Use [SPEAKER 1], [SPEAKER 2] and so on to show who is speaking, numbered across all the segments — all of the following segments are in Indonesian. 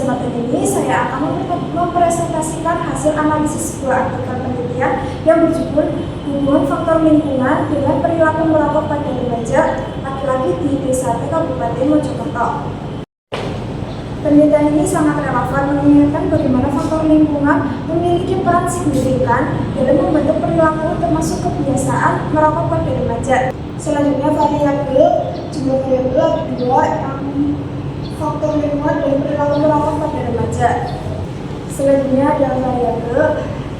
[SPEAKER 1] kesempatan ini saya akan mempresentasikan hasil analisis sebuah artikel penelitian yang berjudul Hubungan Faktor Lingkungan dengan Perilaku Merokok pada Remaja Laki-laki di Desa T Kabupaten Mojokerto. Penelitian ini sangat relevan mengingatkan bagaimana faktor lingkungan memiliki peran signifikan dalam membentuk perilaku termasuk kebiasaan merokok pada remaja. Selanjutnya variabel, jumlah variabel ada 2 yang faktor lingkungan dan perilaku merokok pada remaja. Selanjutnya ada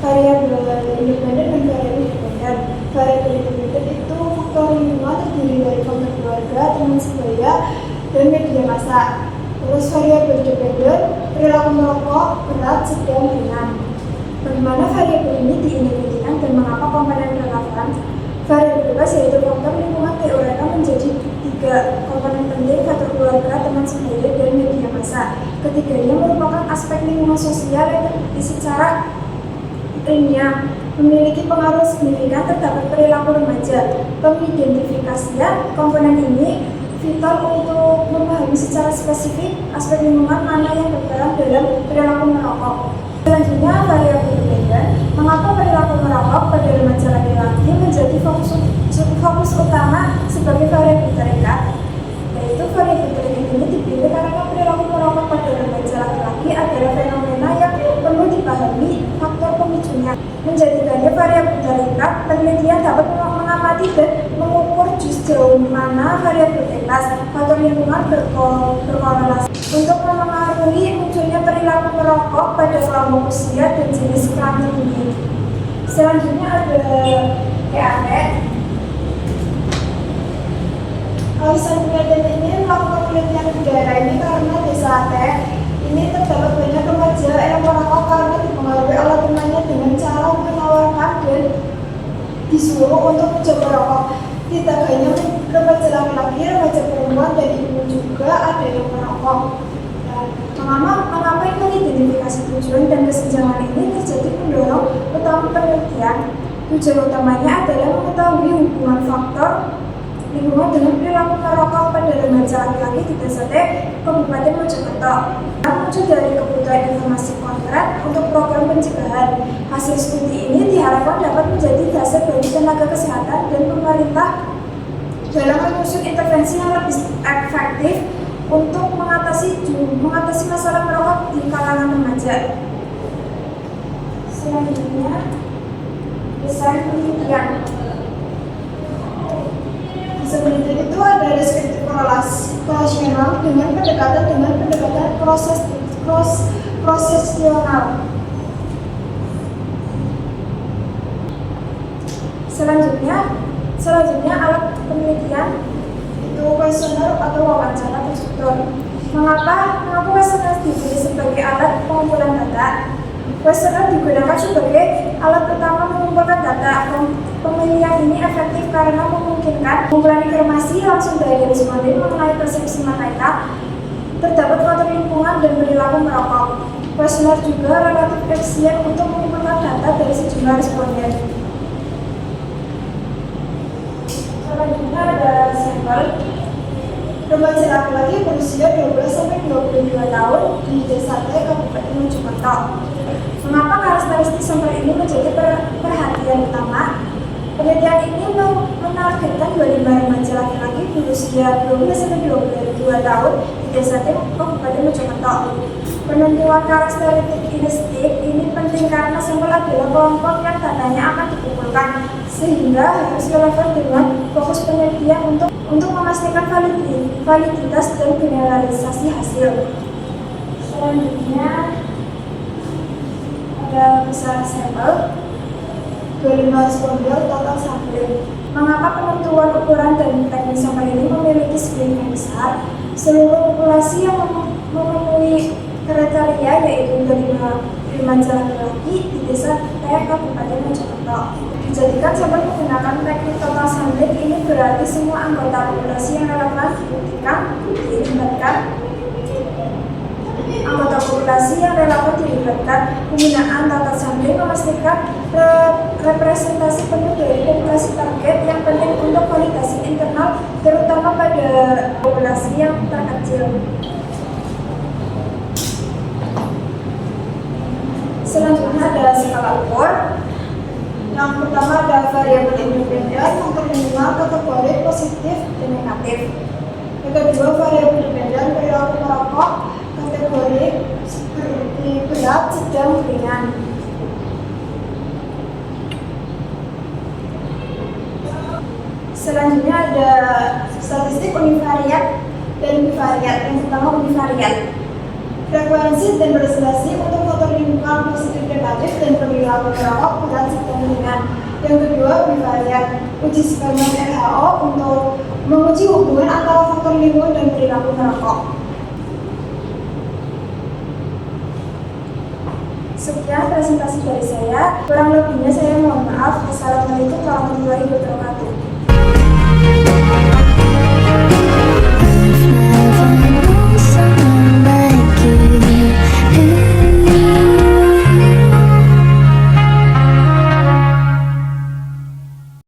[SPEAKER 1] variabel independen dan variabel dependen. Variabel independen itu faktor lingkungan terdiri dari faktor keluarga, teman sebaya, dan media massa. Terus variabel dependen, perilaku merokok, berat, sedang, ringan. Bagaimana variabel ini diidentifikasikan dan mengapa komponen relevan? Variabel bebas yaitu faktor lingkungan teorikan menjadi 3 komponen penting, faktor keluarga, teman sebaya, dan media massa. Ketiganya merupakan aspek lingkungan sosial yang terbukti secara ilmiah memiliki pengaruh signifikan terhadap perilaku remaja. Pengidentifikasian komponen ini vital untuk memahami secara spesifik aspek lingkungan mana yang berperan dalam perilaku merokok. Selanjutnya, variabel dependen. Mengapa perilaku merokok pada remaja laki-laki menjadi fokus utama sebagai variabel terikat? Yaitu variabel terikat ini dipilih karena perilaku merokok pada remaja laki-laki adalah fenomena yang perlu dipahami faktor pemicunya. Menjadikannya variabel terikat, penelitian dapat mengamati dan mengukur sejauh mana variabel bebas faktor lingkungan berkorelasi untuk memengaruhi munculnya perilaku merokok pada kelompok usia dan jenis kelamin ini. Selanjutnya ada PAT. Alasan penelitian ini melakukan penelitian di daerah ini karena desa T ini terdapat banyak remaja yang merokok karena dipengaruhi oleh temannya dengan cara menawarkan dan disuruh untuk mencoba rokok. Tidak hanya remaja laki-laki, remaja perempuan dan ibu juga ada yang merokok. Mengapa mengidentifikasi tujuan dan kesenjangan ini terjadi pendorong utama penelitian? Tujuan utamanya adalah mengetahui hubungan faktor lingkungan dengan perilaku merokok pada remaja laki-laki di Desa T Kabupaten Mojokerto. Muncul dari kebutuhan informasi konkret untuk program pencegahan. Hasil studi ini diharapkan dapat menjadi dasar bagi tenaga kesehatan dan pemerintah dalam menyusun intervensi yang lebih efektif untuk mengatasi masalah merokok di kalangan remaja. Selanjutnya, desain penelitian. Sebenarnya itu ada deskriptif korelasional dengan pendekatan prosesional. Selanjutnya alat penelitian itu kuesioner atau wawancara terstruktur. Mengapa kuesioner dipilih sebagai alat pengumpulan data? Kuesioner digunakan sebagai alat utama mengumpulkan data. Pemilihan ini efektif karena memungkinkan pengumpulan informasi langsung dari responden mengenai persepsi mereka terdapat faktor lingkungan dan perilaku merokok. Kuesioner juga relatif efisien untuk mengumpulkan data dari sejumlah responden. Selanjutnya ada sampel. Remaja laki-laki berusia 12-22 tahun di Desa T Kabupaten Mojokerto. Mengapa karakteristik sampel ini menjadi perhatian utama? Penelitian ini menargetkan 25 remaja laki-laki berusia 12-22 tahun di Desa T Kabupaten Mojokerto. Penentuan karakteristik ini penting karena sampel adalah kelompok yang datanya akan dikumpulkan, sehingga harus relevan dengan fokus penelitian untuk memastikan validitas dan generalisasi hasil. Selanjutnya ada misalnya sampel 25 responder total sampling. Mengapa penentuan ukuran dan teknik sampel ini memiliki signifikan besar? Seluruh populasi yang memenuhi kriteria yaitu 25 remaja laki-laki di Desa T Kabupaten Mojokerto. Dijadikan sampel menggunakan teknik total sampling ini berarti semua anggota populasi yang relevan dilibatkan. Anggota populasi yang relevan dilibatkan. Penggunaan total sampling memastikan representasi penuh dari populasi target yang penting untuk validasi internal, terutama pada populasi yang terkecil. salah ukur. Yang pertama ada variabel independen, faktor lingkungan, kategori positif dan negatif. Yang kedua variabel dependen, perilaku merokok, kategori seperti berat, sedang, ringan. Selanjutnya ada statistik univariat dan bivariat. Yang pertama univariat. Frekuensi dan presentasi untuk faktor lingkungan positif negatif dan perilaku merokok berat sedang ringan. Yang kedua bivariat. Uji eksperimen WHO untuk menguji hubungan antara faktor lingkungan dan perilaku merokok. Sekian presentasi dari saya. Kurang lebihnya saya mohon maaf. Assalamualaikum warahmatullahi wabarakatuh.